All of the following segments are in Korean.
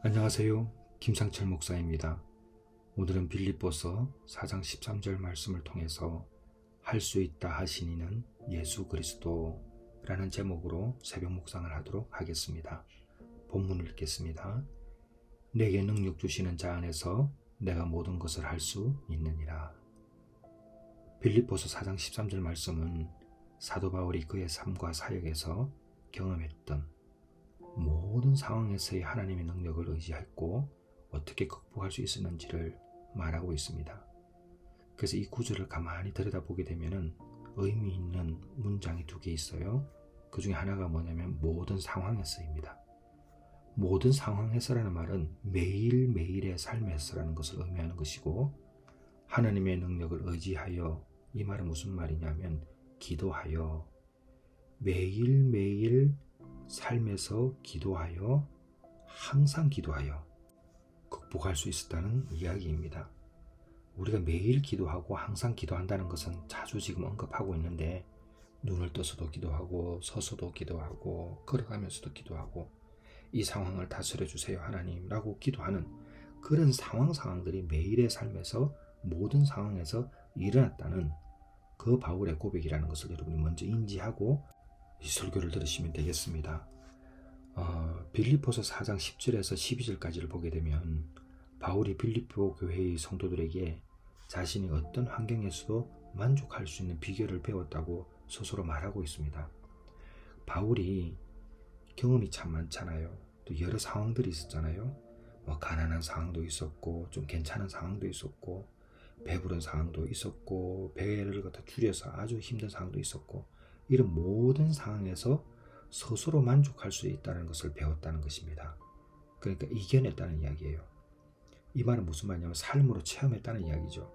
안녕하세요. 김상철 목사입니다. 오늘은 빌립보서 4장 13절 말씀을 통해서 할 수 있다 하신 이는 예수 그리스도라는 제목으로 새벽 묵상을 하도록 하겠습니다. 본문을 읽겠습니다. 내게 능력 주시는 자 안에서 내가 모든 것을 할 수 있느니라. 빌립보서 4장 13절 말씀은 사도 바울이 그의 삶과 사역에서 경험했던 모든 상황에서의 하나님의 능력을 의지했고 어떻게 극복할 수 있었는지를 말하고 있습니다. 그래서 이 구절을 가만히 들여다보게 되면 의미 있는 문장이 두 개 있어요. 그 중에 하나가 뭐냐면 모든 상황에서입니다. 모든 상황에서라는 말은 매일매일의 삶에서라는 것을 의미하는 것이고, 하나님의 능력을 의지하여, 이 말은 무슨 말이냐면 기도하여, 매일매일 삶에서 기도하여, 항상 기도하여 극복할 수 있었다는 이야기입니다. 우리가 매일 기도하고 항상 기도한다는 것은 자주 지금 언급하고 있는데, 눈을 떠서도 기도하고 서서도 기도하고 걸어가면서도 기도하고 이 상황을 다스려 주세요 하나님 라고 기도하는 그런 상황들이 매일의 삶에서 모든 상황에서 일어났다는 그 바울의 고백이라는 것을 여러분이 먼저 인지하고 이 설교를 들으시면 되겠습니다. 빌립보서 4장 10절에서 12절까지를 보게 되면 바울이 빌립보 교회의 성도들에게 자신이 어떤 환경에서도 만족할 수 있는 비결을 배웠다고 스스로 말하고 있습니다. 바울이 경험이 참 많잖아요. 또 여러 상황들이 있었잖아요. 가난한 상황도 있었고 좀 괜찮은 상황도 있었고 배부른 상황도 있었고 배를 갖다 줄여서 아주 힘든 상황도 있었고, 이런 모든 상황에서 스스로 만족할 수 있다는 것을 배웠다는 것입니다. 그러니까 이겨냈다는 이야기예요. 이 말은 무슨 말이냐면 삶으로 체험했다는 이야기죠.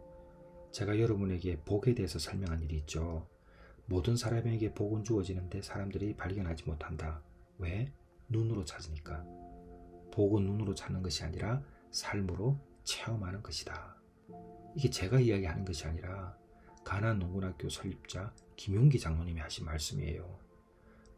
제가 여러분에게 복에 대해서 설명한 일이 있죠. 모든 사람에게 복은 주어지는데 사람들이 발견하지 못한다. 왜? 눈으로 찾으니까. 복은 눈으로 찾는 것이 아니라 삶으로 체험하는 것이다. 이게 제가 이야기하는 것이 아니라 가나안농군학교 설립자 김용기 장로님이 하신 말씀이에요.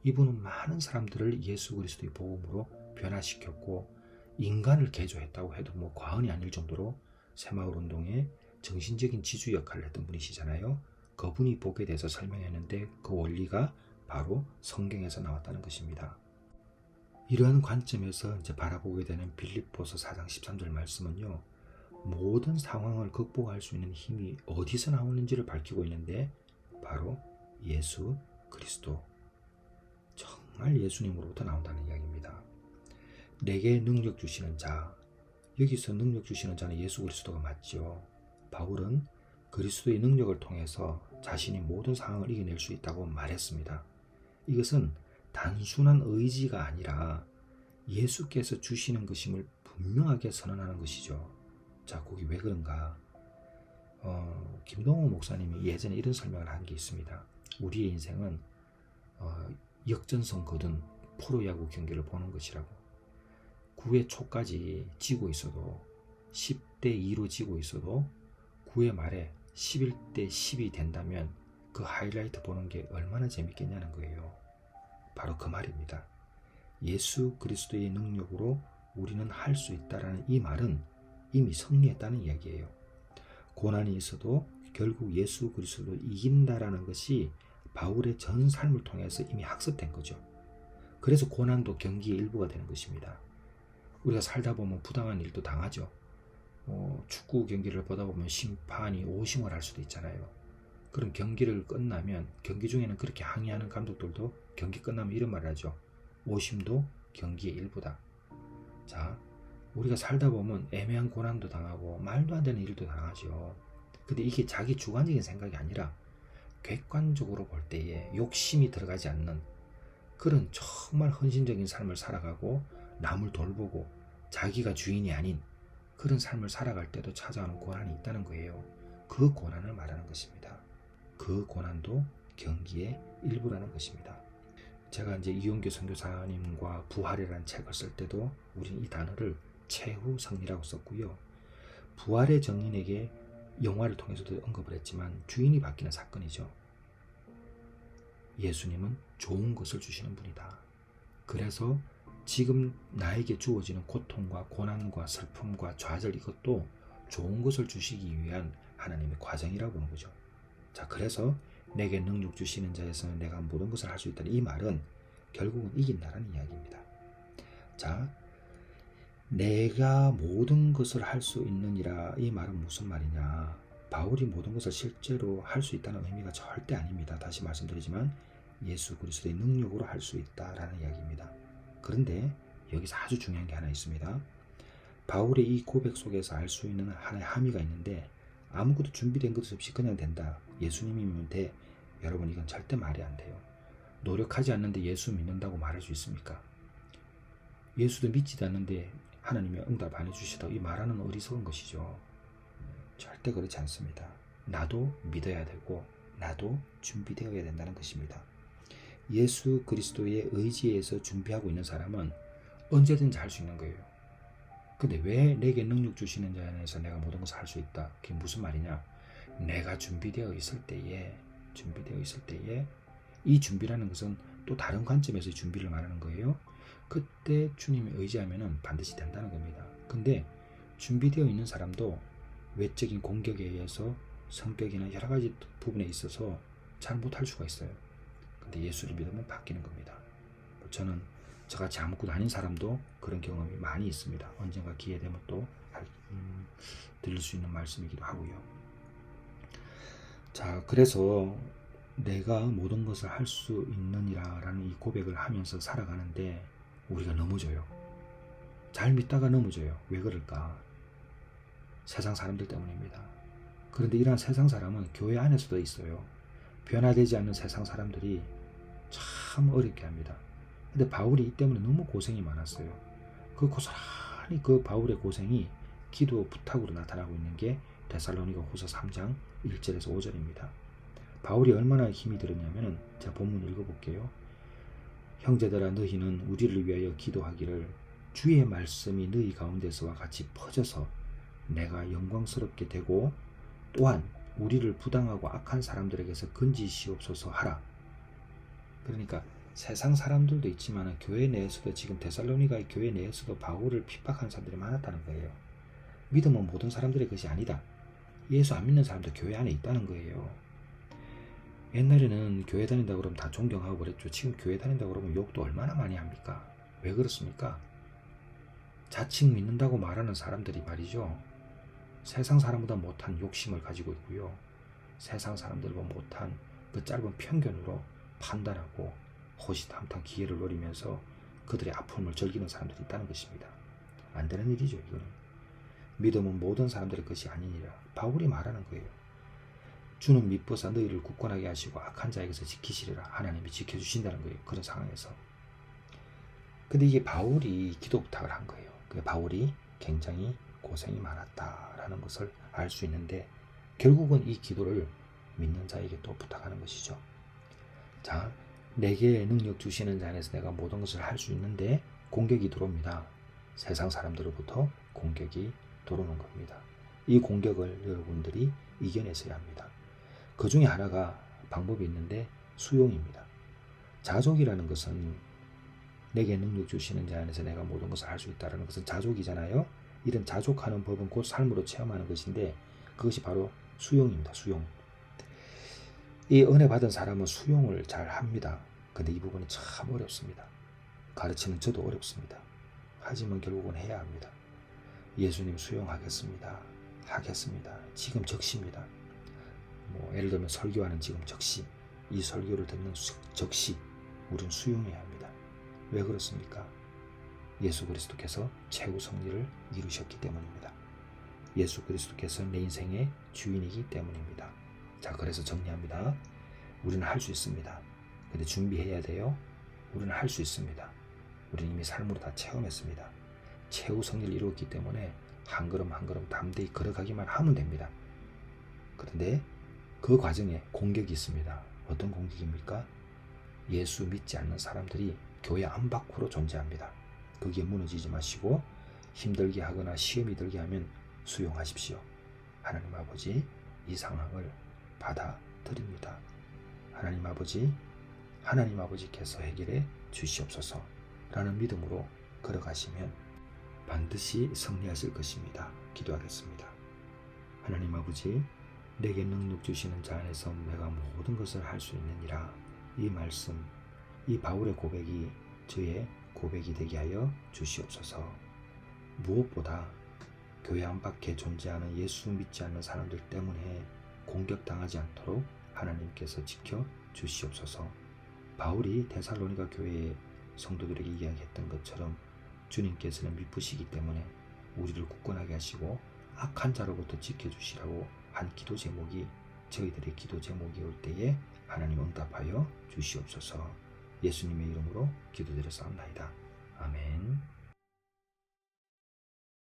이분은 많은 사람들을 예수 그리스도의 복음으로 변화시켰고 인간을 개조했다고 해도 과언이 아닐 정도로 새마을운동의 정신적인 지주 역할을 했던 분이시잖아요. 그분이 복에 대해서 설명했는데 그 원리가 바로 성경에서 나왔다는 것입니다. 이러한 관점에서 이제 바라보게 되는 빌립보서 4장 13절 말씀은요, 모든 상황을 극복할 수 있는 힘이 어디서 나오는지를 밝히고 있는데 바로 예수 그리스도, 정말 예수님으로부터 나온다는 이야기입니다. 내게 능력 주시는 자, 여기서 능력 주시는 자는 예수 그리스도가 맞죠. 바울은 그리스도의 능력을 통해서 자신이 모든 상황을 이겨낼 수 있다고 말했습니다. 이것은 단순한 의지가 아니라 예수께서 주시는 것임을 분명하게 선언하는 것이죠. 자, 거기 왜 그런가? 김동호 목사님이 예전에 이런 설명을 한 게 있습니다. 우리의 인생은 역전성 거둔 프로야구 경기를 보는 것이라고. 9회 초까지 지고 있어도 10대 2로 지고 있어도 9회 말에 11대 10이 된다면 그 하이라이트 보는 게 얼마나 재밌겠냐는 거예요. 바로 그 말입니다. 예수 그리스도의 능력으로 우리는 할 수 있다라는 이 말은 이미 승리했다는 이야기예요. 고난이 있어도 결국 예수 그리스도를 이긴다라는 것이 바울의 전 삶을 통해서 이미 학습된 거죠. 그래서 고난도 경기의 일부가 되는 것입니다. 우리가 살다 보면 부당한 일도 당하죠. 축구 경기를 보다 보면 심판이 오심을 할 수도 있잖아요. 그럼 경기를 끝나면, 경기 중에는 그렇게 항의하는 감독들도 경기 끝나면 이런 말을 하죠. 오심도 경기의 일부다. 자, 우리가 살다 보면 애매한 고난도 당하고 말도 안 되는 일도 당하죠. 근데 이게 자기 주관적인 생각이 아니라 객관적으로 볼 때에 욕심이 들어가지 않는 그런 정말 헌신적인 삶을 살아가고 남을 돌보고 자기가 주인이 아닌 그런 삶을 살아갈 때도 찾아오는 고난이 있다는 거예요. 그 고난을 말하는 것입니다. 그 고난도 경기의 일부라는 것입니다. 제가 이제 이용규 선교사님과 부활이라는 책을 쓸 때도 우리는 이 단어를 최후 승리라고 썼고요. 부활의 정인에게 영화를 통해서도 언급을 했지만 주인이 바뀌는 사건이죠. 예수님은 좋은 것을 주시는 분이다. 그래서 지금 나에게 주어지는 고통과 고난과 슬픔과 좌절, 이것도 좋은 것을 주시기 위한 하나님의 과정이라고 보는 거죠. 자, 그래서 내게 능력 주시는 자에서는 내가 모든 것을 할 수 있다는 이 말은 결국은 이긴다라는 이야기입니다. 자, 내가 모든 것을 할 수 있느니라, 이 말은 무슨 말이냐? 바울이 모든 것을 실제로 할 수 있다는 의미가 절대 아닙니다. 다시 말씀드리지만 예수 그리스도의 능력으로 할 수 있다라는 이야기입니다. 그런데 여기서 아주 중요한 게 하나 있습니다. 바울의 이 고백 속에서 알 수 있는 하나의 함의가 있는데, 아무것도 준비된 것 없이 그냥 된다, 예수님이면 돼, 여러분, 이건 절대 말이 안 돼요. 노력하지 않는데 예수 믿는다고 말할 수 있습니까? 예수도 믿지도 않는데 하나님이 응답 안 해주시다고 이 말하는 어리석은 것이죠. 절대 그렇지 않습니다. 나도 믿어야 되고 나도 준비되어야 된다는 것입니다. 예수 그리스도의 의지에서 준비하고 있는 사람은 언제든지 할 수 있는 거예요. 근데 왜 내게 능력 주시는 자 안에서 내가 모든 것을 할 수 있다? 그게 무슨 말이냐? 내가 준비되어 있을 때에 이 준비라는 것은 또 다른 관점에서 준비를 말하는 거예요. 그때 주님을 의지하면 반드시 된다는 겁니다. 근데 준비되어 있는 사람도 외적인 공격에 의해서 성격이나 여러 가지 부분에 있어서 잘 못할 수가 있어요. 근데 예수를 믿으면 바뀌는 겁니다. 저는 저같이 아무것도 아닌 사람도 그런 경험이 많이 있습니다. 언젠가 기회 되면 또 들을 수 있는 말씀이기도 하고요. 자, 그래서 내가 모든 것을 할 수 있느니라 라는 이 고백을 하면서 살아가는데 우리가 넘어져요. 잘 믿다가 넘어져요. 왜 그럴까? 세상 사람들 때문입니다. 그런데 이러한 세상 사람은 교회 안에서도 있어요. 변화되지 않는 세상 사람들이 참 어렵게 합니다. 근데 바울이 이 때문에 너무 고생이 많았어요. 그 고스란히 그 바울의 고생이 기도 부탁으로 나타나고 있는 게 데살로니가 후서 3장 1절에서 5절입니다. 바울이 얼마나 힘이 들었냐면은, 제가 본문 읽어볼게요. 형제들아, 너희는 우리를 위하여 기도하기를, 주의 말씀이 너희 가운데서와 같이 퍼져서 내가 영광스럽게 되고 또한 우리를 부당하고 악한 사람들에게서 건지시옵소서 하라. 그러니까 세상 사람들도 있지만 교회 내에서도, 지금 데살로니가의 교회 내에서도 바울을 핍박하는 사람들이 많았다는 거예요. 믿음은 모든 사람들의 것이 아니다. 예수 안 믿는 사람도 교회 안에 있다는 거예요. 옛날에는 교회 다닌다고 그러면 다 존경하고 그랬죠. 지금 교회 다닌다고 그러면 욕도 얼마나 많이 합니까? 왜 그렇습니까? 자칭 믿는다고 말하는 사람들이 말이죠, 세상 사람보다 못한 욕심을 가지고 있고요. 세상 사람들보다 못한 그 짧은 편견으로 판단하고 호시탐탐 기회를 노리면서 그들의 아픔을 즐기는 사람들이 있다는 것입니다. 안 되는 일이죠, 이거는. 믿음은 모든 사람들의 것이 아니니라. 바울이 말하는 거예요. 주는 미쁘사 너희를 굳건하게 하시고 악한 자에게서 지키시리라. 하나님이 지켜주신다는 거예요. 그런 상황에서. 근데 이게 바울이 기도 부탁을 한 거예요. 바울이 굉장히 고생이 많았다라는 것을 알 수 있는데, 결국은 이 기도를 믿는 자에게 또 부탁하는 것이죠. 자, 내게 능력 주시는 자 안에서 내가 모든 것을 할 수 있는데 공격이 들어옵니다. 세상 사람들로부터 공격이 들어오는 겁니다. 이 공격을 여러분들이 이겨내셔야 합니다. 그 중에 하나가 방법이 있는데 수용입니다. 자족이라는 것은, 내게 능력 주시는 자 안에서 내가 모든 것을 할 수 있다는 것은 자족이잖아요. 이런 자족하는 법은 곧 삶으로 체험하는 것인데, 그것이 바로 수용입니다. 수용. 이 은혜 받은 사람은 수용을 잘 합니다. 근데 이 부분이 참 어렵습니다. 가르치는 저도 어렵습니다. 하지만 결국은 해야 합니다. 예수님 수용하겠습니다. 하겠습니다. 지금 적시입니다. 예를 들면 설교하는 지금 적시, 이 설교를 듣는 적시, 우리는 수용해야 합니다. 왜 그렇습니까? 예수 그리스도께서 최후 승리를 이루셨기 때문입니다. 예수 그리스도께서 내 인생의 주인이기 때문입니다. 자, 그래서 정리합니다. 우리는 할 수 있습니다. 근데 준비해야 돼요. 우리는 할 수 있습니다. 우리는 이미 삶으로 다 체험했습니다. 최후 승리를 이루었기 때문에 한 걸음 한 걸음 담대히 걸어가기만 하면 됩니다. 그런데 그 과정에 공격이 있습니다. 어떤 공격입니까? 예수 믿지 않는 사람들이 교회 안팎으로 존재합니다. 거기에 무너지지 마시고 힘들게 하거나 시험이 들게 하면 수용하십시오. 하나님 아버지, 이 상황을 받아들입니다. 하나님 아버지께서 해결해 주시옵소서 라는 믿음으로 걸어가시면 반드시 승리하실 것입니다. 기도하겠습니다. 하나님 아버지, 내게 능력 주시는 자 안에서 내가 모든 것을 할 수 있느니라. 이 말씀, 이 바울의 고백이 저의 고백이 되게 하여 주시옵소서. 무엇보다 교회 안팎에 존재하는 예수 믿지 않는 사람들 때문에 공격당하지 않도록 하나님께서 지켜 주시옵소서. 바울이 데살로니가 교회의 성도들에게 이야기했던 것처럼 주님께서는 미쁘시기 때문에 우리를 굳건하게 하시고 악한 자로부터 지켜주시라고 한 기도 제목이 저희들의 기도 제목이 올 때에 하나님 응답하여 주시옵소서. 예수님의 이름으로 기도드렸사옵나이다. 아멘.